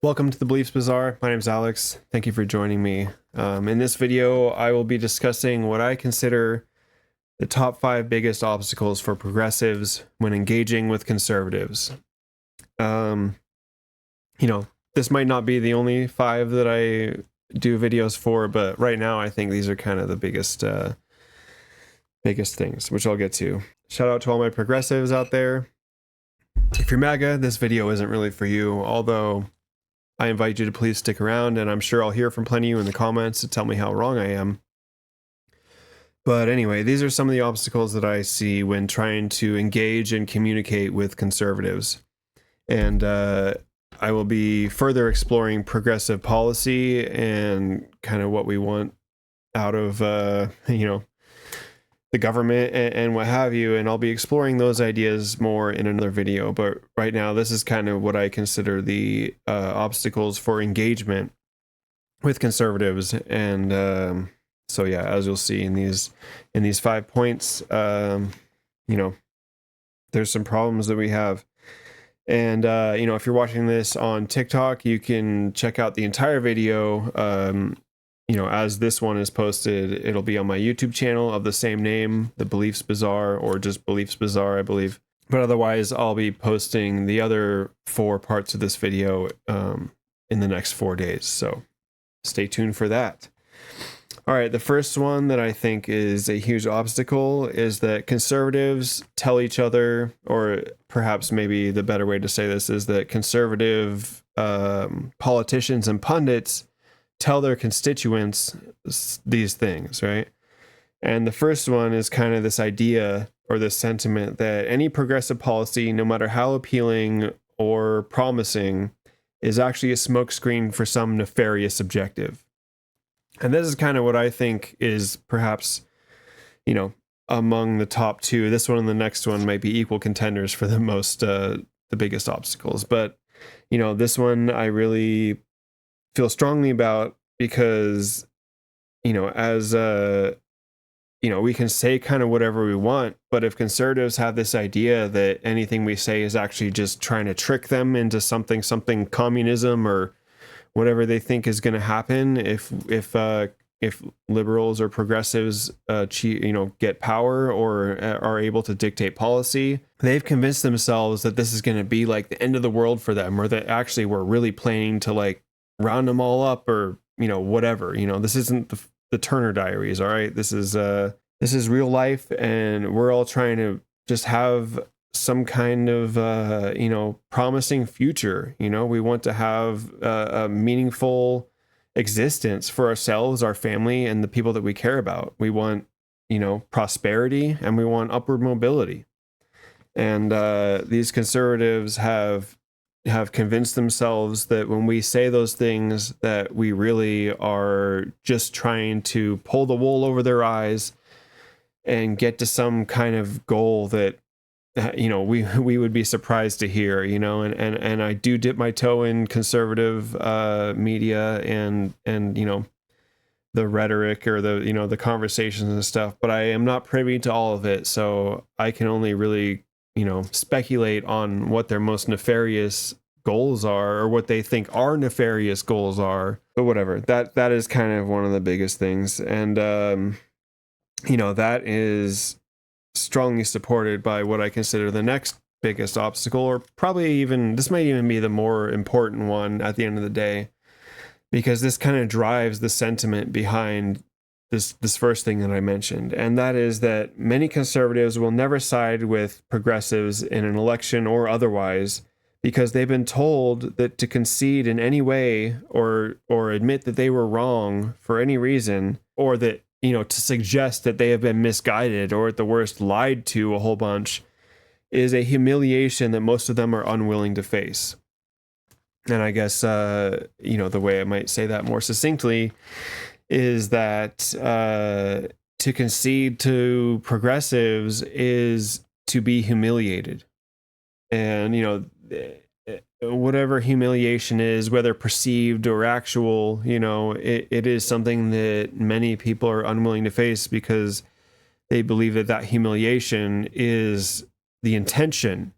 Welcome to the Beliefs Bazaar. My name is Alex. Thank you for joining me. In this video, I will be discussing what I consider the top 5 biggest obstacles for progressives when engaging with conservatives. This might not be the only 5 that I do videos for, but right now I think these are kind of the biggest things, which I'll get to. Shout out to all my progressives out there. If you're MAGA, this video isn't really for you, although I invite you to please stick around, and I'm sure I'll hear from plenty of you in the comments to tell me how wrong I am. But anyway, these are some of the obstacles that I see when trying to engage and communicate with conservatives. And I will be further exploring progressive policy and kind of what we want out of, the government and what have you, and I'll be exploring those ideas more in another video. But right now, this is kind of what I consider the obstacles for engagement with conservatives. And so yeah, as you'll see in these 5 points, there's some problems that we have. And if you're watching this on TikTok, you can check out the entire video. As this one is posted, it'll be on my YouTube channel of the same name, The Beliefs Bazaar, or just Beliefs Bazaar, I believe. But otherwise, I'll be posting the other 4 parts of this video in the next 4 days. So stay tuned for that. All right, the first one that I think is a huge obstacle is that conservatives tell each other, or perhaps maybe the better way to say this is that conservative politicians and pundits tell their constituents these things, right? And the first one is kind of this idea or this sentiment that any progressive policy, no matter how appealing or promising, is actually a smokescreen for some nefarious objective. And this is kind of what I think is perhaps, among the top 2. This one and the next one might be equal contenders for the biggest obstacles. But, this one I really feel strongly about because, we can say kind of whatever we want, but if conservatives have this idea that anything we say is actually just trying to trick them into something communism or whatever they think is going to happen if liberals or progressives get power or are able to dictate policy, they've convinced themselves that this is going to be like the end of the world for them, or that actually we're really planning to like round them all up, or whatever. This isn't the Turner Diaries. All right, this is real life, and we're all trying to just have some kind of promising future. We want to have a meaningful existence for ourselves, our family, and the people that we care about. We want prosperity, and we want upward mobility. And these conservatives have convinced themselves that when we say those things, that we really are just trying to pull the wool over their eyes and get to some kind of goal that we would be surprised to hear. And I do dip my toe in conservative media and the rhetoric or the conversations and stuff, but I am not privy to all of it, so I can only really speculate on what their most nefarious goals are, or what they think our nefarious goals are. But whatever, that is kind of one of the biggest things. And that is strongly supported by what I consider the next biggest obstacle, or probably even this might even be the more important one at the end of the day, because this kind of drives the sentiment behind this first thing that I mentioned. And that is that many conservatives will never side with progressives in an election or otherwise, because they've been told that to concede in any way or admit that they were wrong for any reason, or that to suggest that they have been misguided or at the worst lied to a whole bunch, is a humiliation that most of them are unwilling to face. And I guess the way I might say that more succinctly is that to concede to progressives is to be humiliated. And whatever humiliation is, whether perceived or actual, it is something that many people are unwilling to face, because they believe that humiliation is the intention.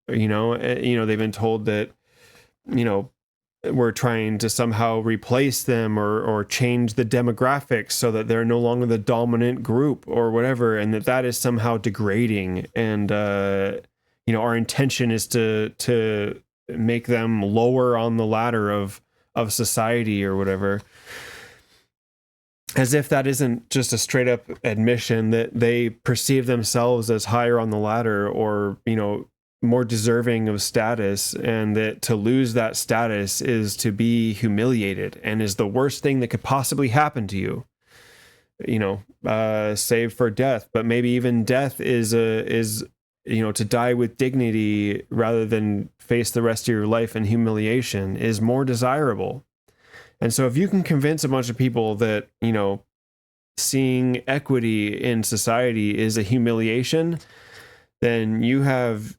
They've been told that we're trying to somehow replace them or change the demographics so that they're no longer the dominant group or whatever, and that is somehow degrading. And our intention is to make them lower on the ladder of society or whatever, as if that isn't just a straight up admission that they perceive themselves as higher on the ladder, or more deserving of status, and that to lose that status is to be humiliated and is the worst thing that could possibly happen to you, save for death. But maybe even death is to die with dignity rather than face the rest of your life in humiliation is more desirable. And so if you can convince a bunch of people that, seeing equity in society is a humiliation, then you have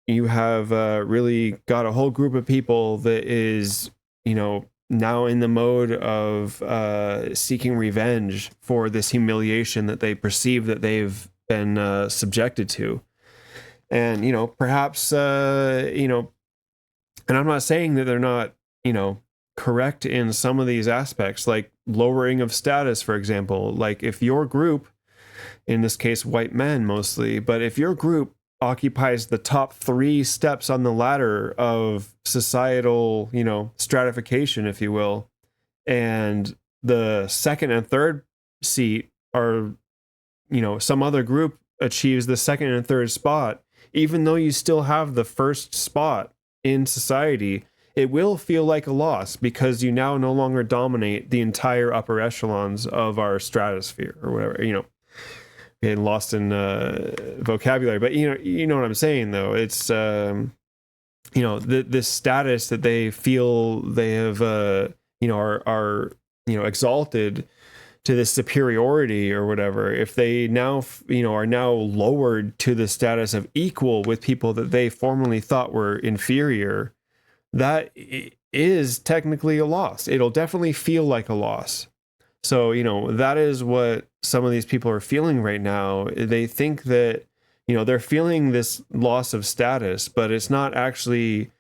really got a whole group of people that is, now in the mode of seeking revenge for this humiliation that they perceive that they've been subjected to. And, perhaps, and I'm not saying that they're not, correct in some of these aspects, like lowering of status, for example. Like if your group, in this case, white men mostly, but if your group occupies the top 3 steps on the ladder of societal, stratification, if you will, and the second and third seat are, some other group achieves the second and third spot, even though you still have the first spot in society, it will feel like a loss because you now no longer dominate the entire upper echelons of our stratosphere or whatever, getting lost in vocabulary. But you know what I'm saying, though. It's this status that they feel they have are exalted to this superiority or whatever. If they now are now lowered to the status of equal with people that they formerly thought were inferior, that is technically a loss. It'll definitely feel like a loss. So, that is what some of these people are feeling right now. They think that, they're feeling this loss of status, but they're not actually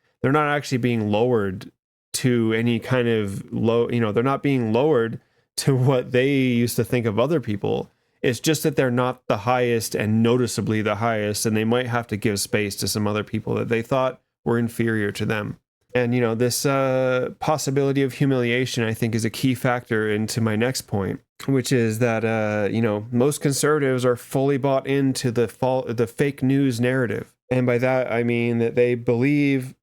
being lowered to any kind of low, they're not being lowered to what they used to think of other people. It's just that they're not the highest and noticeably the highest, and they might have to give space to some other people that they thought were inferior to them. And, this possibility of humiliation, I think, is a key factor into my next point, which is that, most conservatives are fully bought into the fake news narrative. And by that, I mean that they believe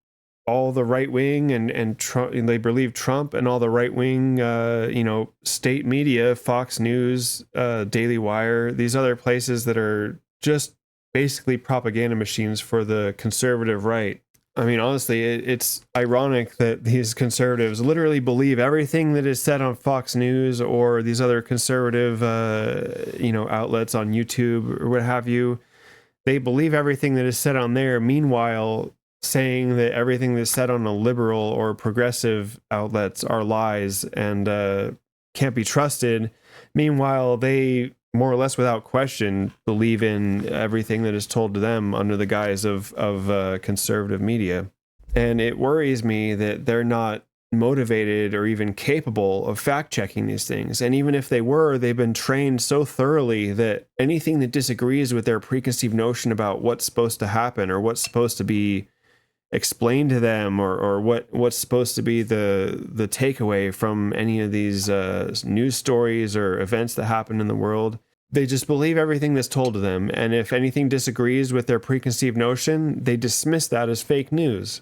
all the right wing and Trump, and they believe Trump and all the right wing, state media, Fox News, Daily Wire, these other places that are just basically propaganda machines for the conservative right. I mean, honestly, it's ironic that these conservatives literally believe everything that is said on Fox News or these other conservative, outlets on YouTube or what have you. They believe everything that is said on there. Meanwhile, saying that everything that's said on a liberal or progressive outlets are lies and can't be trusted. Meanwhile, they more or less without question believe in everything that is told to them under the guise of conservative media. And it worries me that they're not motivated or even capable of fact checking these things. And even if they were, they've been trained so thoroughly that anything that disagrees with their preconceived notion about what's supposed to happen or what's supposed to be explained to them or what's supposed to be the takeaway from any of these news stories or events that happen in the world, they just believe everything that's told to them. And if anything disagrees with their preconceived notion, they dismiss that as fake news.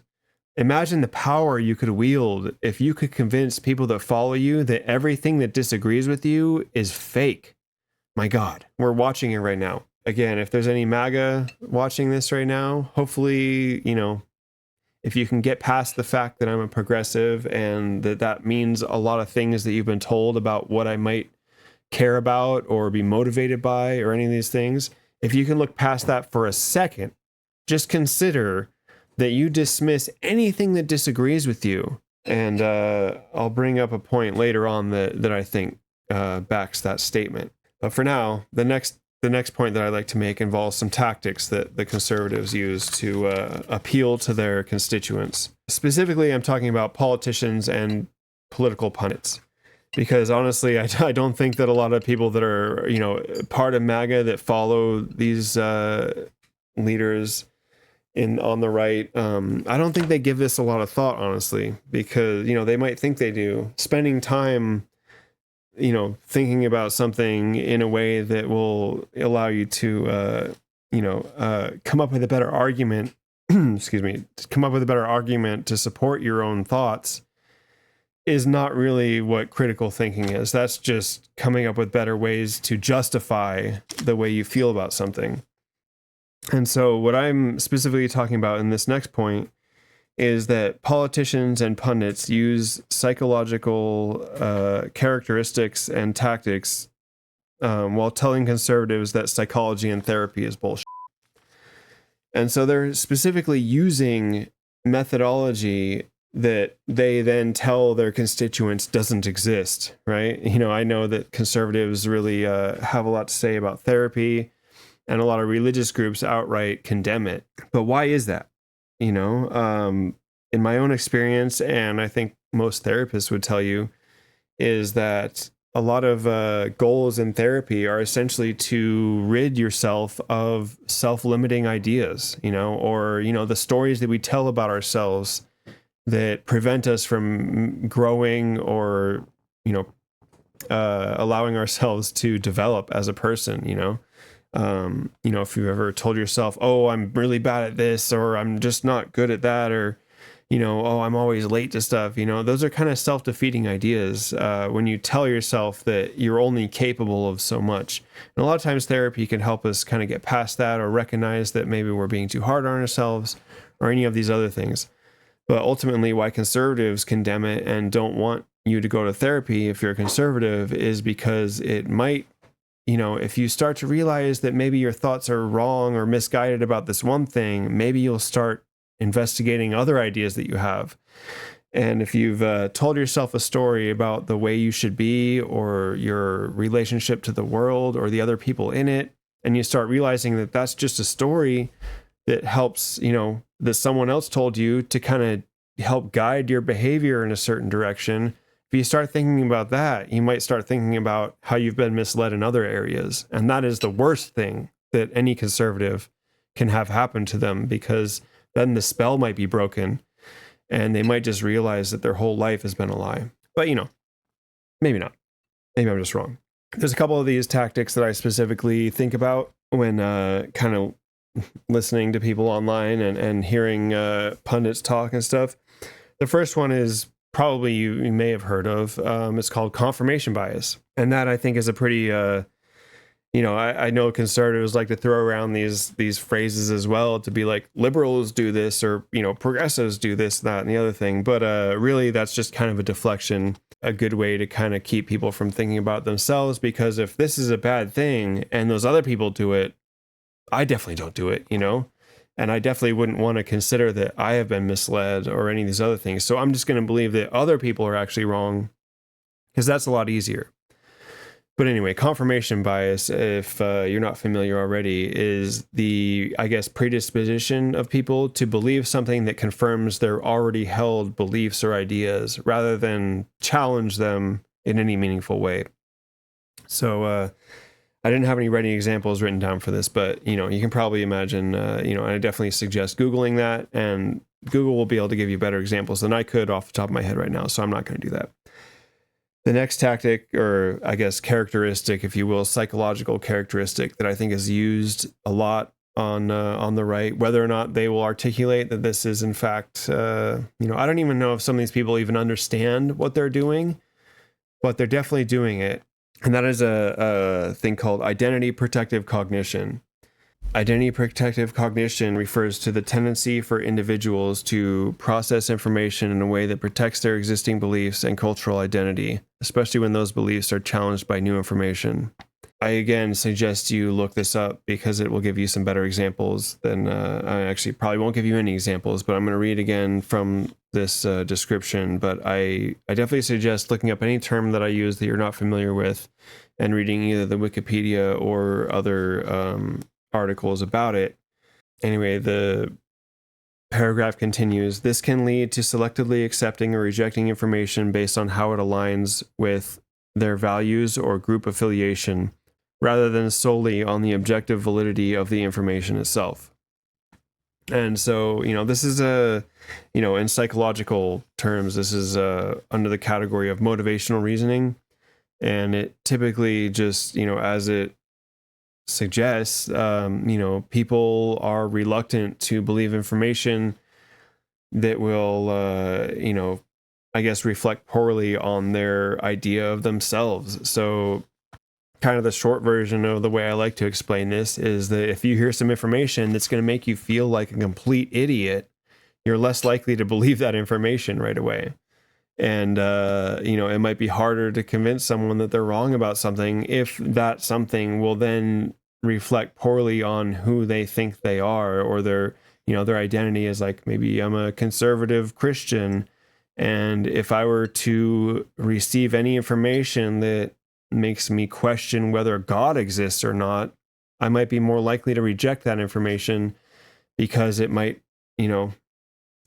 Imagine the power you could wield if you could convince people that follow you that everything that disagrees with you is fake. My God, we're watching it right now. Again, if there's any MAGA watching this right now, hopefully, if you can get past the fact that I'm a progressive and that means a lot of things that you've been told about what I might care about or be motivated by or any of these things, if you can look past that for a second, just consider that you dismiss anything that disagrees with you. And I'll bring up a point later on that I think backs that statement. But for now, the next the next point that I'd like to make involves some tactics that the conservatives use to appeal to their constituents. Specifically, I'm talking about politicians and political pundits. Because honestly, I don't think that a lot of people that are, part of MAGA that follow these leaders on the right, I don't think they give this a lot of thought, honestly, because, they might think they do. Spending time, thinking about something in a way that will allow you to, come up with a better argument, excuse me, come up with a better argument to support your own thoughts is not really what critical thinking is. That's just coming up with better ways to justify the way you feel about something. And so what I'm specifically talking about in this next point is that politicians and pundits use psychological characteristics and tactics while telling conservatives that psychology and therapy is bullshit. And so they're specifically using methodology that they then tell their constituents doesn't exist, right? I know that conservatives really have a lot to say about therapy, and a lot of religious groups outright condemn it. But why is that? In my own experience, and I think most therapists would tell you, is that a lot of goals in therapy are essentially to rid yourself of self-limiting ideas, or, the stories that we tell about ourselves that prevent us from growing or, allowing ourselves to develop as a person, if you've ever told yourself, oh, I'm really bad at this, or I'm just not good at that, or, oh, I'm always late to stuff, those are kind of self-defeating ideas when you tell yourself that you're only capable of so much. And a lot of times therapy can help us kind of get past that, or recognize that maybe we're being too hard on ourselves, or any of these other things. But ultimately, why conservatives condemn it and don't want you to go to therapy if you're a conservative is because it might, if you start to realize that maybe your thoughts are wrong or misguided about this one thing, maybe you'll start investigating other ideas that you have. And if you've told yourself a story about the way you should be, or your relationship to the world or the other people in it, and you start realizing that that's just a story that helps, that someone else told you to kind of help guide your behavior in a certain direction. If you start thinking about that, you might start thinking about how you've been misled in other areas. And that is the worst thing that any conservative can have happen to them, because then the spell might be broken and they might just realize that their whole life has been a lie. But, maybe not. Maybe I'm just wrong. There's a couple of these tactics that I specifically think about when kind of listening to people online and hearing pundits talk and stuff. The first one is probably you may have heard of. It's called confirmation bias. And that, I think, is a pretty, I know conservatives like to throw around these phrases as well, to be like, liberals do this, or, progressives do this, that, and the other thing. But really, that's just kind of a deflection, a good way to kind of keep people from thinking about themselves. Because if this is a bad thing and those other people do it, I definitely don't do it, and I definitely wouldn't want to consider that I have been misled or any of these other things. So I'm just going to believe that other people are actually wrong, because that's a lot easier. But anyway, confirmation bias, if you're not familiar already, is the, predisposition of people to believe something that confirms their already held beliefs or ideas, rather than challenge them in any meaningful way. So, I didn't have any ready examples written down for this, but, you can probably imagine, and I definitely suggest Googling that, and Google will be able to give you better examples than I could off the top of my head right now, so I'm not going to do that. The next tactic, or characteristic, if you will, psychological characteristic that I think is used a lot on the right, whether or not they will articulate that this is in fact, I don't even know if some of these people even understand what they're doing, but they're definitely doing it. And that is a thing called identity protective cognition. Identity protective cognition refers to the tendency for individuals to process information in a way that protects their existing beliefs and cultural identity, especially when those beliefs are challenged by new information. I again suggest you look this up because it will give you some better examples than I actually probably won't give you any examples, but I'm going to read again from this description. But I definitely suggest looking up any term that I use that you're not familiar with and reading either the Wikipedia or other articles about it. Anyway, the paragraph continues. This can lead to selectively accepting or rejecting information based on how it aligns with their values or group affiliation, rather than solely on the objective validity of the information itself. And so, this is in psychological terms, this is under the category of motivational reasoning. And it typically just, as it suggests, people are reluctant to believe information that will, I guess, reflect poorly on their idea of themselves. So kind of the short version of the way I like to explain this is that if you hear some information that's going to make you feel like a complete idiot, you're less likely to believe that information right away. And, it might be harder to convince someone that they're wrong about something if that something will then reflect poorly on who they think they are, or their identity is like, maybe I'm a conservative Christian. And if I were to receive any information that makes me question whether God exists or not, I might be more likely to reject that information because it might,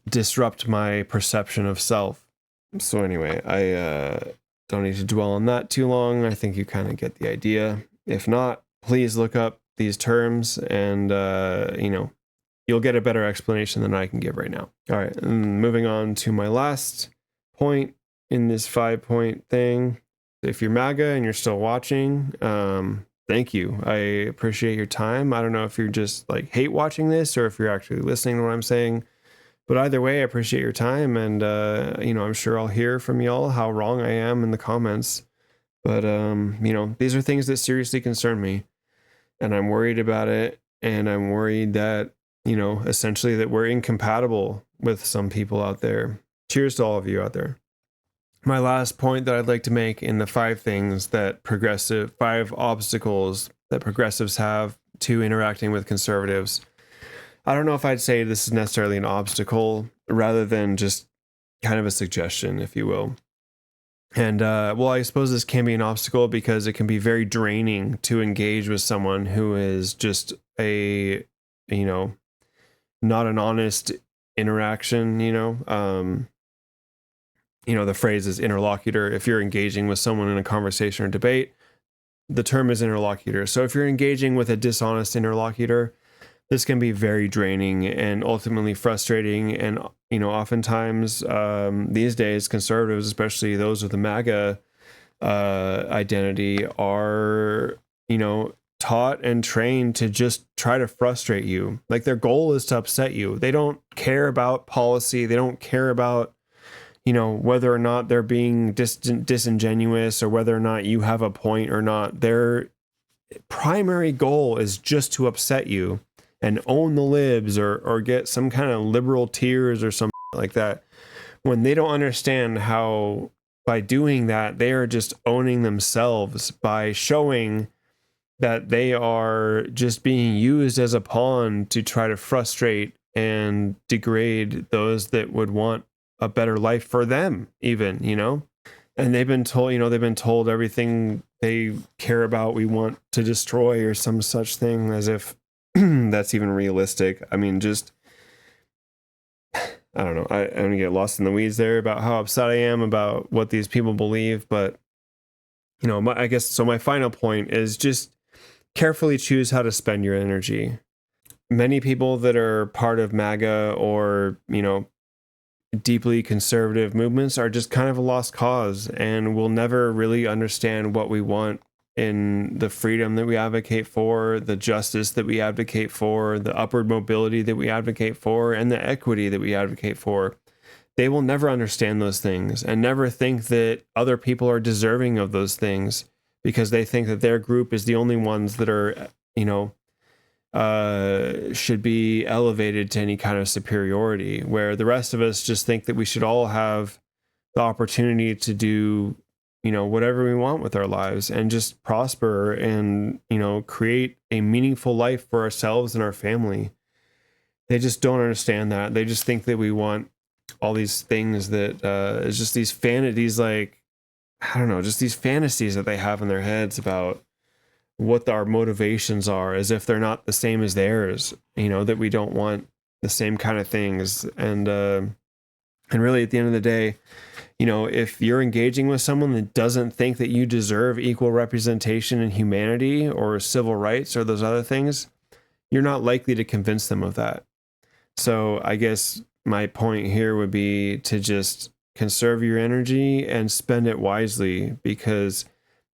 disrupt my perception of self. So anyway, I don't need to dwell on that too long. I think you kind of get the idea. If not, please look up these terms and, you'll get a better explanation than I can give right now. All right, and moving on to my last point in this 5-point thing. If you're MAGA and you're still watching, thank you. I appreciate your time. I don't know if you're just like hate watching this or if you're actually listening to what I'm saying. But either way, I appreciate your time, and I'm sure I'll hear from y'all how wrong I am in the comments. But these are things that seriously concern me, and I'm worried about it, and I'm worried that essentially that we're incompatible with some people out there. Cheers to all of you out there. My last point that I'd like to make in the 5 obstacles that progressives have to interacting with conservatives. I don't know if I'd say this is necessarily an obstacle rather than just kind of a suggestion, if you will. And, I suppose this can be an obstacle because it can be very draining to engage with someone who is just a, not an honest interaction, the phrase is interlocutor. If you're engaging with someone in a conversation or debate, the term is interlocutor. So if you're engaging with a dishonest interlocutor, this can be very draining and ultimately frustrating. And, oftentimes these days, conservatives, especially those with the MAGA identity, are, taught and trained to just try to frustrate you. Like, their goal is to upset you. They don't care about policy. They don't care about, whether or not they're being disingenuous or whether or not you have a point or not. Their primary goal is just to upset you and own the libs or get some kind of liberal tears or something like that, when they don't understand how by doing that, they are just owning themselves by showing that they are just being used as a pawn to try to frustrate and degrade those that would want a better life for them, even, and they've been told everything they care about we want to destroy or some such thing, as if that's even realistic. I mean, just, I don't know. I'm going to get lost in the weeds there about how upset I am about what these people believe. But, I guess, so my final point is just carefully choose how to spend your energy. Many people that are part of MAGA or, deeply conservative movements are just kind of a lost cause and will never really understand what we want in the freedom that we advocate for, the justice that we advocate for, the upward mobility that we advocate for, and the equity that we advocate for. They will never understand those things and never think that other people are deserving of those things because they think that their group is the only ones that are, should be elevated to any kind of superiority, where the rest of us just think that we should all have the opportunity to do, whatever we want with our lives and just prosper and, create a meaningful life for ourselves and our family. They just don't understand that. They just think that we want all these things that is just these fantasies, like, I don't know, just these fantasies that they have in their heads about what our motivations are, as if they're not the same as theirs, that we don't want the same kind of things. And really at the end of the day, if you're engaging with someone that doesn't think that you deserve equal representation in humanity or civil rights or those other things, you're not likely to convince them of that. So I guess my point here would be to just conserve your energy and spend it wisely, because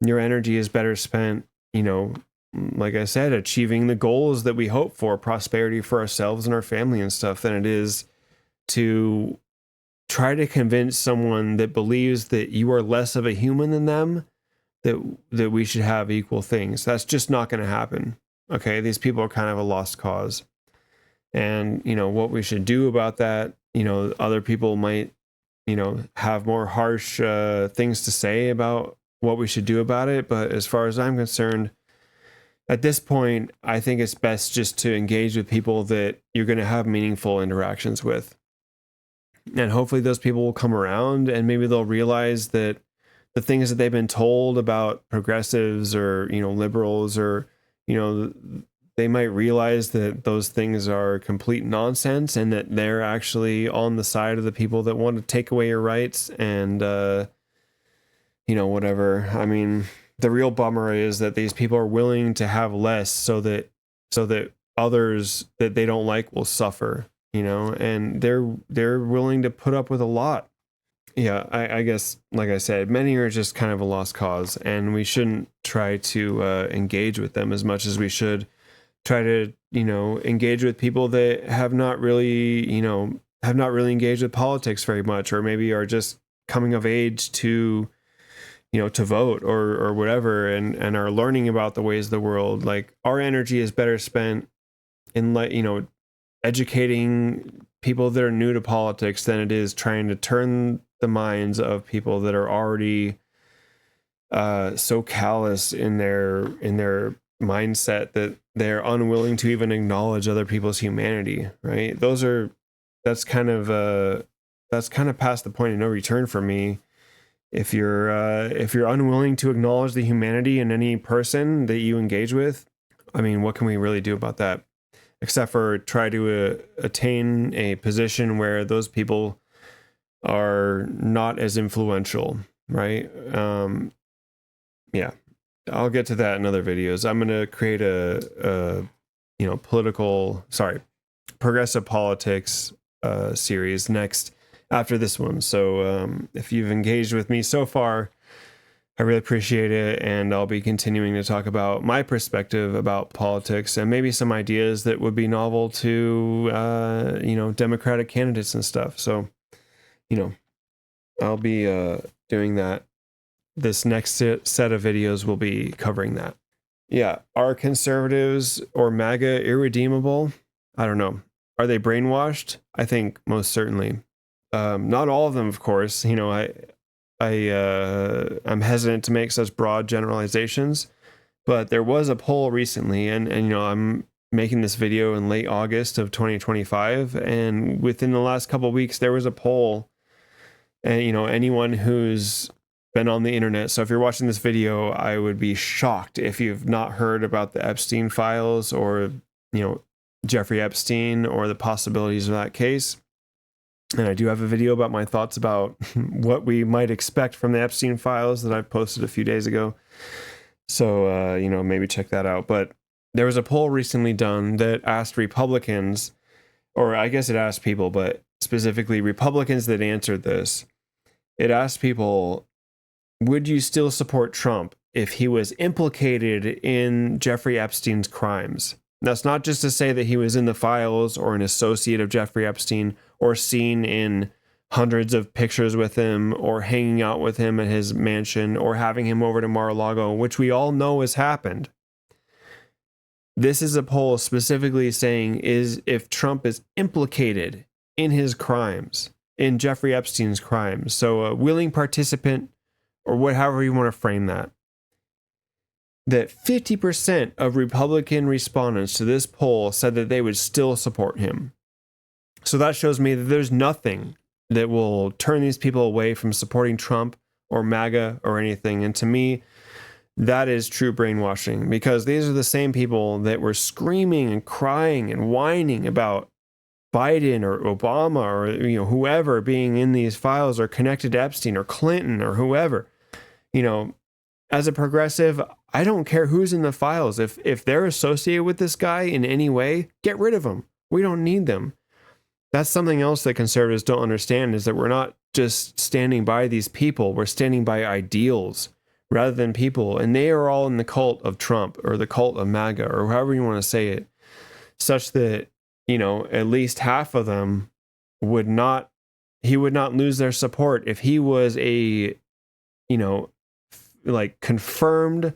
your energy is better spent, like I said, achieving the goals that we hope for, prosperity for ourselves and our family and stuff, than it is to try to convince someone that believes that you are less of a human than them that we should have equal things. That's just not going to happen. Okay, these people are kind of a lost cause. And, what we should do about that, other people might, have more harsh things to say about what we should do about it. But as far as I'm concerned, at this point, I think it's best just to engage with people that you're going to have meaningful interactions with. And hopefully those people will come around and maybe they'll realize that the things that they've been told about progressives or, liberals or, they might realize that those things are complete nonsense and that they're actually on the side of the people that want to take away your rights and, whatever. I mean, the real bummer is that these people are willing to have less so that others that they don't like will suffer, and they're willing to put up with a lot. Yeah, I guess, like I said, many are just kind of a lost cause, and we shouldn't try to engage with them as much as we should try to, engage with people that have not really engaged with politics very much, or maybe are just coming of age to, to vote or whatever, and are learning about the ways of the world. Like, our energy is better spent in, educating people that are new to politics than it is trying to turn the minds of people that are already so callous in their mindset that they're unwilling to even acknowledge other people's humanity, right? That's kind of past the point of no return for me. If you're unwilling to acknowledge the humanity in any person that you engage with, I mean, what can we really do about that? Except for try to attain a position where those people are not as influential, right? Yeah, I'll get to that in other videos. I'm going to create a progressive politics series next after this one. So if you've engaged with me so far, I really appreciate it, and I'll be continuing to talk about my perspective about politics and maybe some ideas that would be novel to Democratic candidates and stuff. So, I'll be doing that. This next set of videos will be covering that. Yeah, are conservatives or MAGA irredeemable? I don't know. Are they brainwashed? I think most certainly. Not all of them, of course. I'm hesitant to make such broad generalizations, but there was a poll recently, and I'm making this video in late August of 2025, and within the last couple of weeks there was a poll, and anyone who's been on the internet, so if you're watching this video, I would be shocked if you've not heard about the Epstein files or Jeffrey Epstein or the possibilities of that case. And I do have a video about my thoughts about what we might expect from the Epstein files that I posted a few days ago. So, maybe check that out. But there was a poll recently done that asked Republicans, or I guess it asked people, but specifically Republicans that answered this. It asked people, would you still support Trump if he was implicated in Jeffrey Epstein's crimes? That's not just to say that he was in the files or an associate of Jeffrey Epstein or seen in hundreds of pictures with him or hanging out with him at his mansion or having him over to Mar-a-Lago, which we all know has happened. This is a poll specifically saying is if Trump is implicated in his crimes, in Jeffrey Epstein's crimes. So a willing participant or however you want to frame that, that 50% of Republican respondents to this poll said that they would still support him. So that shows me that there's nothing that will turn these people away from supporting Trump or MAGA or anything. And to me, that is true brainwashing, because these are the same people that were screaming and crying and whining about Biden or Obama or whoever being in these files or connected to Epstein or Clinton or whoever. As a progressive, I don't care who's in the files. If they're associated with this guy in any way, get rid of them. We don't need them. That's something else that conservatives don't understand, is that we're not just standing by these people. We're standing by ideals rather than people. And they are all in the cult of Trump or the cult of MAGA or however you want to say it, such that, at least half of them would not lose their support if he was a, like confirmed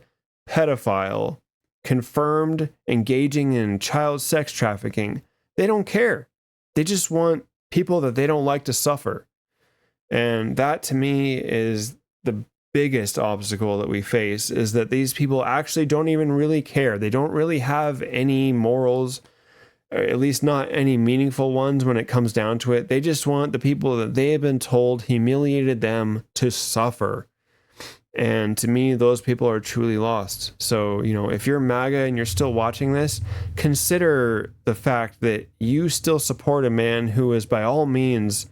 pedophile, confirmed engaging in child sex trafficking. They don't care. They just want people that they don't like to suffer. And that to me is the biggest obstacle that we face, is that these people actually don't even really care. They don't really have any morals, or at least not any meaningful ones when it comes down to it. They just want the people that they have been told humiliated them to suffer. And to me, those people are truly lost. So, if you're MAGA and you're still watching this, consider the fact that you still support a man who is by all means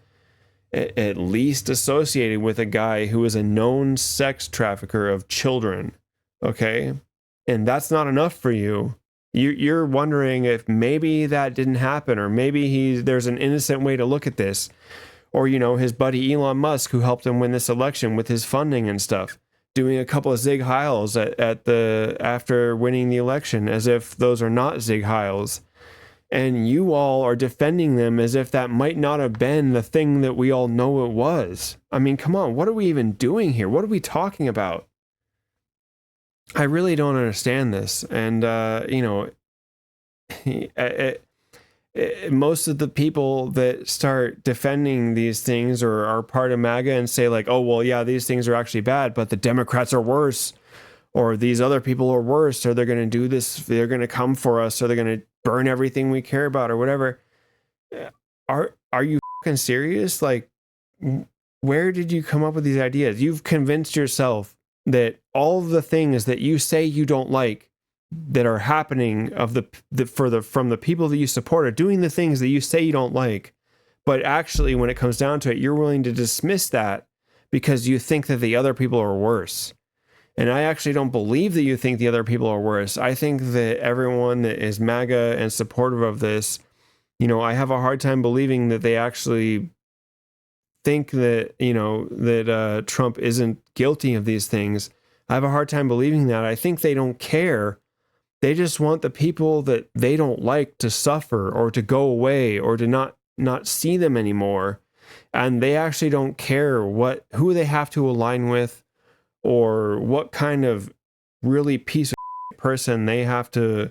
at least associated with a guy who is a known sex trafficker of children. Okay? And that's not enough for you. You're wondering if maybe that didn't happen, or maybe there's an innocent way to look at this. Or, his buddy Elon Musk, who helped him win this election with his funding and stuff, doing a couple of Zig Heils after winning the election, as if those are not Zig Heils. And you all are defending them as if that might not have been the thing that we all know it was. I mean, come on, what are we even doing here? What are we talking about? I really don't understand this. And, most of the people that start defending these things or are part of MAGA and say like, oh, well, yeah, these things are actually bad, but the Democrats are worse, or these other people are worse, or they're going to do this, they're going to come for us, or they're going to burn everything we care about or whatever. Are you fucking serious? Like, where did you come up with these ideas? You've convinced yourself that all of the things that you say you don't like that are happening from the people that you support are doing the things that you say you don't like. But actually, when it comes down to it, you're willing to dismiss that because you think that the other people are worse. And I actually don't believe that you think the other people are worse. I think that everyone that is MAGA and supportive of this, I have a hard time believing that they actually think that, that Trump isn't guilty of these things. I have a hard time believing that. I think they don't care. They just want the people that they don't like to suffer or to go away or to not see them anymore. And they actually don't care who they have to align with or what kind of really piece of person they have to,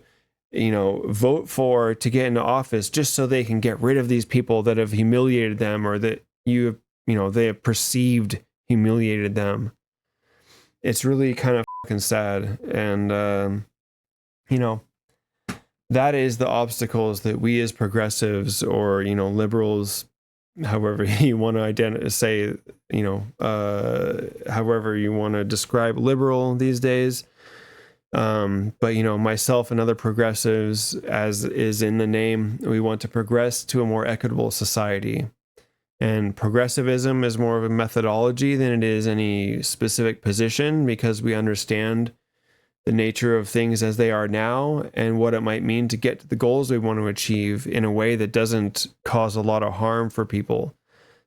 vote for to get into office, just so they can get rid of these people that have humiliated them, or that they have perceived humiliated them. It's really kind of fucking sad. And, that is the obstacles that we as progressives or, liberals, however you want to however you want to describe liberal these days. But, myself and other progressives, as is in the name, we want to progress to a more equitable society. And progressivism is more of a methodology than it is any specific position, because we understand the nature of things as they are now and what it might mean to get to the goals we want to achieve in a way that doesn't cause a lot of harm for people.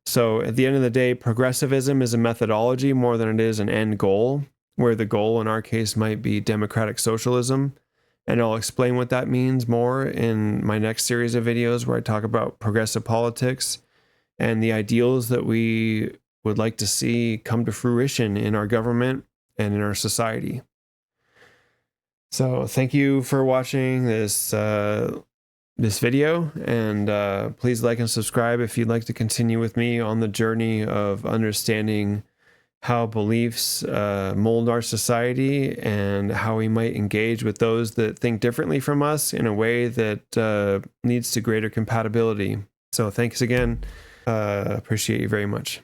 So at the end of the day, progressivism is a methodology more than it is an end goal, where the goal in our case might be democratic socialism. And I'll explain what that means more in my next series of videos, where I talk about progressive politics and the ideals that we would like to see come to fruition in our government and in our society. So thank you for watching this video, and please like and subscribe if you'd like to continue with me on the journey of understanding how beliefs mold our society and how we might engage with those that think differently from us in a way that leads to greater compatibility. So thanks again. Appreciate you very much.